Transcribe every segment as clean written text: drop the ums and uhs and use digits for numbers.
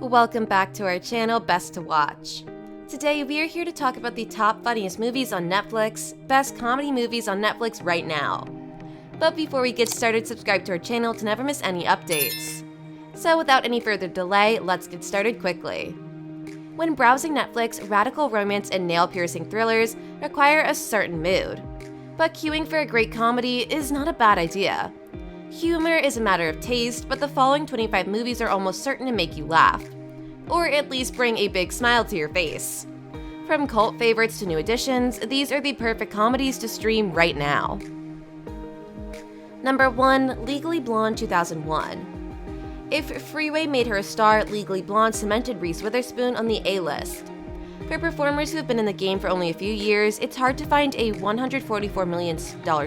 Welcome back to our channel, Best to Watch. Today we are here to talk about the top funniest movies on Netflix, best comedy movies on Netflix right now. But before we get started, subscribe to our channel to never miss any updates. So without any further delay, let's get started quickly. When browsing Netflix, radical romance and nail-piercing thrillers require a certain mood. But queuing for a great comedy is not a bad idea. Humor is a matter of taste, but the following 25 movies are almost certain to make you laugh. Or at least bring a big smile to your face. From cult favorites to new additions, these are the perfect comedies to stream right now. Number 1. Legally Blonde 2001. If Freeway made her a star, Legally Blonde cemented Reese Witherspoon on the A-list. For performers who have been in the game for only a few years, it's hard to find a $144 million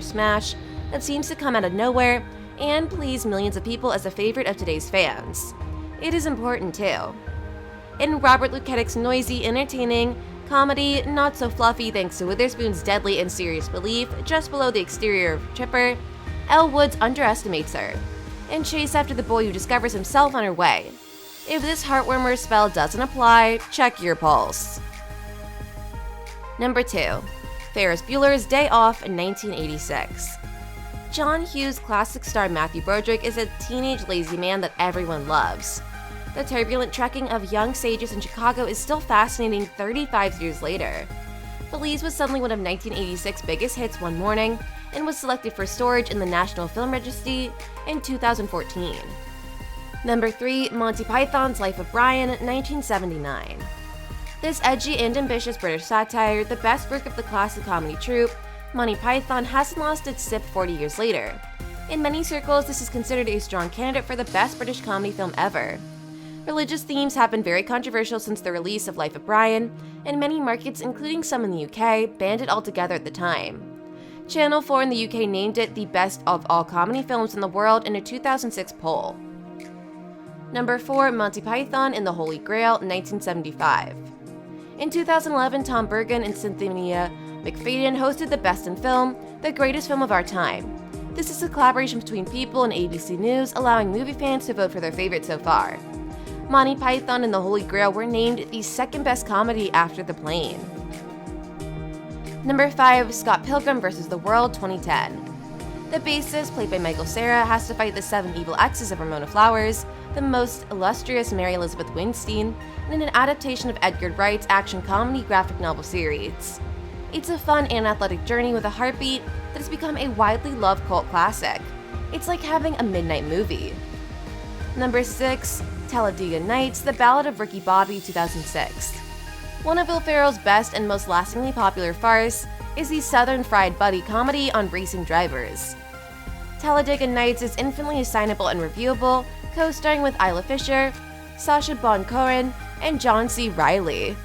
smash that seems to come out of nowhere and please millions of people as a favorite of today's fans. It is important too. In Robert Luketic's noisy, entertaining comedy, not so fluffy thanks to Witherspoon's deadly and serious belief just below the exterior of Chipper, Elle Woods underestimates her, and chase after the boy who discovers himself on her way. If this heartwarmer spell doesn't apply, check your pulse. Number 2. Ferris Bueller's Day Off in 1986. John Hughes' classic star Matthew Broderick is a teenage lazy man that everyone loves. The turbulent trekking of young sages in Chicago is still fascinating 35 years later. Belize was suddenly one of 1986's biggest hits one morning and was selected for storage in the National Film Registry in 2014. Number 3. Monty Python's Life of Brian, 1979. This edgy and ambitious British satire, the best work of the classic comedy troupe, Monty Python hasn't lost its sip 40 years later. In many circles, this is considered a strong candidate for the best British comedy film ever. Religious themes have been very controversial since the release of Life of Brian, and many markets, including some in the UK, banned it altogether at the time. Channel 4 in the UK named it the best of all comedy films in the world in a 2006 poll. Number 4. Monty Python and the Holy Grail, 1975. In 2011, Tom Bergen and Cynthia McFadden hosted the Best in Film, the greatest film of our time. This is a collaboration between People and ABC News, allowing movie fans to vote for their favorite so far. Monty Python and the Holy Grail were named the second best comedy after The Plane. Number 5. Scott Pilgrim vs. the World 2010. The bassist, played by Michael Cera, has to fight the 7 evil exes of Ramona Flowers, the most illustrious Mary Elizabeth Winstead, in an adaptation of Edgar Wright's action comedy graphic novel series. It's a fun and athletic journey with a heartbeat that has become a widely loved cult classic. It's like having a midnight movie. Number 6. Talladega Nights, The Ballad of Ricky Bobby 2006. One of Will Ferrell's best and most lastingly popular farce is the Southern Fried Buddy comedy on racing drivers. Talladega Nights is infinitely assignable and reviewable, co-starring with Isla Fisher, Sacha Baron Cohen, and John C. Reilly.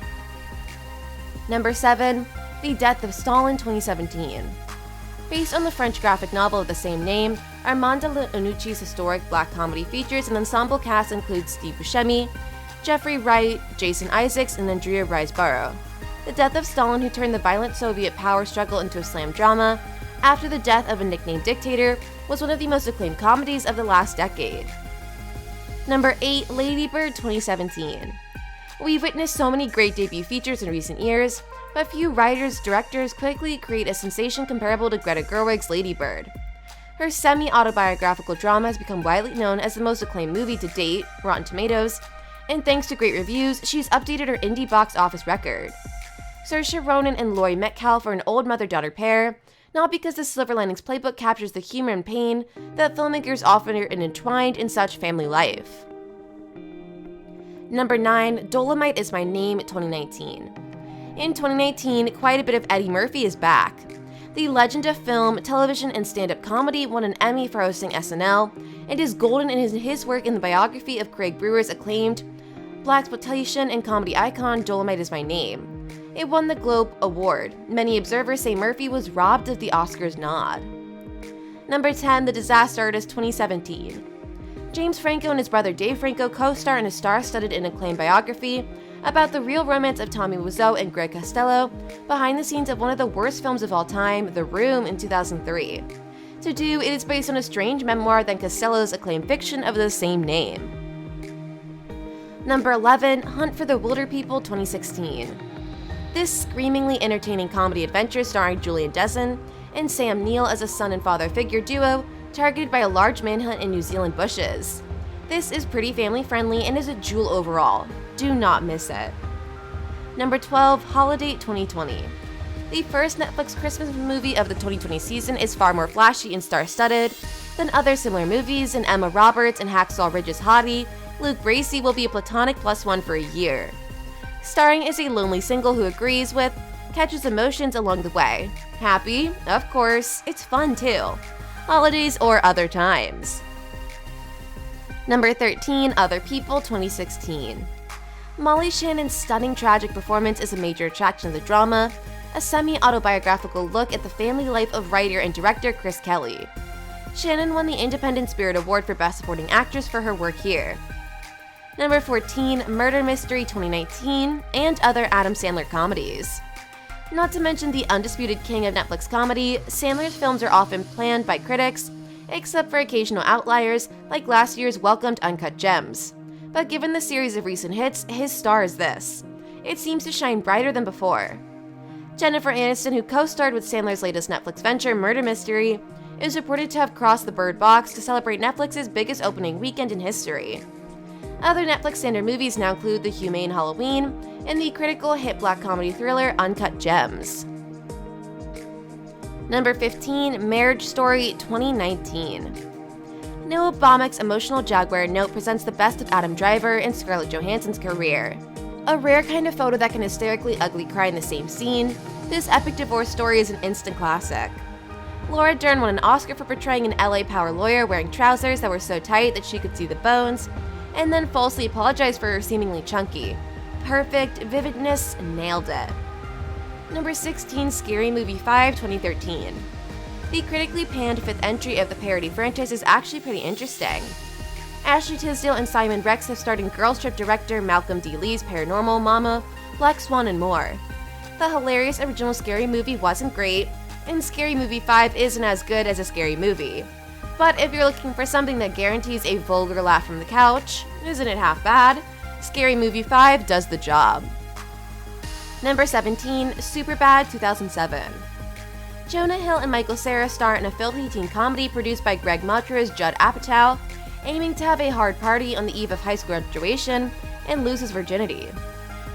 Number 7. The Death of Stalin 2017. Based on the French graphic novel of the same name, Armand de Iannucci's historic black comedy features an ensemble cast includes Steve Buscemi, Jeffrey Wright, Jason Isaacs, and Andrea Riseborough. The Death of Stalin, who turned the violent Soviet power struggle into a slam drama after the death of a nicknamed dictator, was one of the most acclaimed comedies of the last decade. Number 8. Lady Bird 2017. We've witnessed so many great debut features in recent years, but few directors quickly create a sensation comparable to Greta Gerwig's Lady Bird. Her semi-autobiographical drama has become widely known as the most acclaimed movie to date, Rotten Tomatoes, and thanks to great reviews, she's updated her indie box office record. Saoirse Ronan and Laurie Metcalf are an old mother-daughter pair, not because the Silver Linings Playbook captures the humor and pain that filmmakers often are entwined in such family life. Number 9. Dolomite Is My Name 2019. In 2019, quite a bit of Eddie Murphy is back. The legend of film, television, and stand-up comedy won an Emmy for hosting SNL, and is golden in his work in the biography of Craig Brewer's acclaimed blaxploitation and comedy icon Dolomite Is My Name. It won the Globe Award. Many observers say Murphy was robbed of the Oscars nod. Number 10. The Disaster Artist 2017. James Franco and his brother Dave Franco co-star in a star-studded and acclaimed biography about the real romance of Tommy Wiseau and Greg Costello, behind the scenes of one of the worst films of all time, The Room, in 2003. To do, it is based on a strange memoir than Costello's acclaimed fiction of the same name. Number 11, Hunt for the Wilder People 2016. This screamingly entertaining comedy adventure starring Julian Dessen and Sam Neill as a son and father figure duo targeted by a large manhunt in New Zealand bushes. This is pretty family-friendly and is a jewel overall. Do not miss it. Number 12, Holiday 2020. The first Netflix Christmas movie of the 2020 season is far more flashy and star-studded than other similar movies, and Emma Roberts and Hacksaw Ridge's hottie, Luke Bracey, will be a platonic +1 for a year. Starring as a lonely single who agrees with, catches emotions along the way. Happy? Of course. It's fun too. Holidays or other times. Number 13, Other People 2016. Molly Shannon's stunning tragic performance is a major attraction of the drama, a semi-autobiographical look at the family life of writer and director Chris Kelly. Shannon won the Independent Spirit Award for Best Supporting Actress for her work here. Number 14, Murder Mystery 2019, and other Adam Sandler comedies. Not to mention the undisputed king of Netflix comedy, Sandler's films are often panned by critics, except for occasional outliers like last year's welcomed Uncut Gems. But given the series of recent hits, his star is this. It seems to shine brighter than before. Jennifer Aniston, who co-starred with Sandler's latest Netflix venture, Murder Mystery, is reported to have crossed the Bird Box to celebrate Netflix's biggest opening weekend in history. Other Netflix standard movies now include The Humane Halloween and the critical hit black comedy thriller Uncut Gems. Number 15, Marriage Story 2019. Noah Baumbach's emotional Jaguar note presents the best of Adam Driver and Scarlett Johansson's career. A rare kind of photo that can hysterically ugly cry in the same scene, this epic divorce story is an instant classic. Laura Dern won an Oscar for portraying an LA power lawyer wearing trousers that were so tight that she could see the bones, and then falsely apologized for her seemingly chunky. Perfect vividness, nailed it. Number 16, Scary Movie 5 2013. The critically panned fifth entry of the parody franchise is actually pretty interesting. Ashley Tisdale and Simon Rex have starred in Girls Trip director Malcolm D. Lee's Paranormal, Mama, Black Swan, and more. The hilarious original Scary Movie wasn't great, and Scary Movie 5 isn't as good as a Scary Movie. But if you're looking for something that guarantees a vulgar laugh from the couch, isn't it half bad? Scary Movie 5 does the job. Number 17, Superbad 2007. Jonah Hill and Michael Cera star in a filthy teen comedy produced by Greg Montrose's Judd Apatow, aiming to have a hard party on the eve of high school graduation and lose his virginity.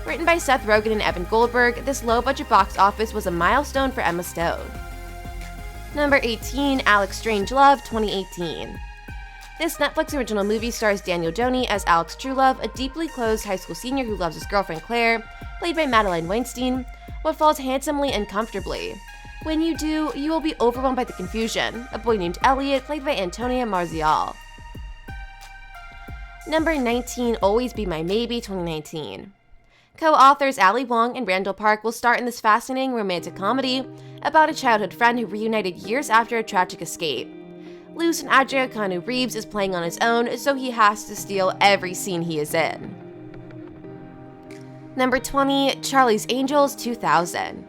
Written by Seth Rogen and Evan Goldberg, this low-budget box office was a milestone for Emma Stone. Number 18, Alex Strangelove 2018. This Netflix original movie stars Daniel Doney as Alex Truelove, a deeply closed high school senior who loves his girlfriend Claire, played by Madeline Weinstein, but falls handsomely and comfortably. When you do, you will be overwhelmed by the confusion, a boy named Elliot, played by Antonia Marzial. Number 19, Always Be My Maybe 2019. Co-authors Ali Wong and Randall Park will star in this fascinating romantic comedy about a childhood friend who reunited years after a tragic escape. Luz and Adria Keanu Reeves is playing on his own, so he has to steal every scene he is in. Number 20, Charlie's Angels 2000.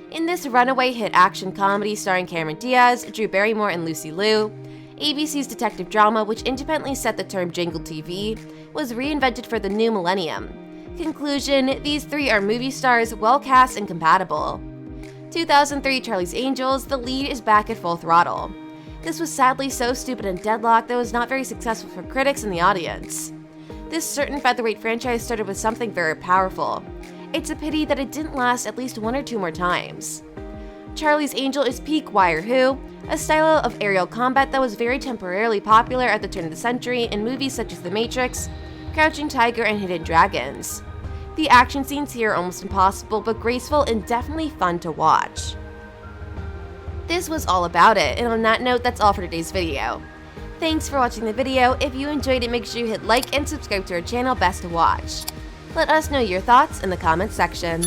In this runaway hit action comedy starring Cameron Diaz, Drew Barrymore, and Lucy Liu, ABC's detective drama, which independently set the term Jingle TV, was reinvented for the new millennium. Conclusion, these three are movie stars, well cast and compatible. 2003 Charlie's Angels, the lead is back at full throttle. This was sadly so stupid and deadlocked that it was not very successful for critics and the audience. This certain featherweight franchise started with something very powerful. It's a pity that it didn't last at least one or two more times. Charlie's Angel is peak Wire Who, a style of aerial combat that was very temporarily popular at the turn of the century in movies such as The Matrix, Crouching Tiger, and Hidden Dragons. The action scenes here are almost impossible, but graceful and definitely fun to watch. This was all about it, and on that note, that's all for today's video. Thanks for watching the video. If you enjoyed it, make sure you hit like and subscribe to our channel Best to Watch. Let us know your thoughts in the comments section.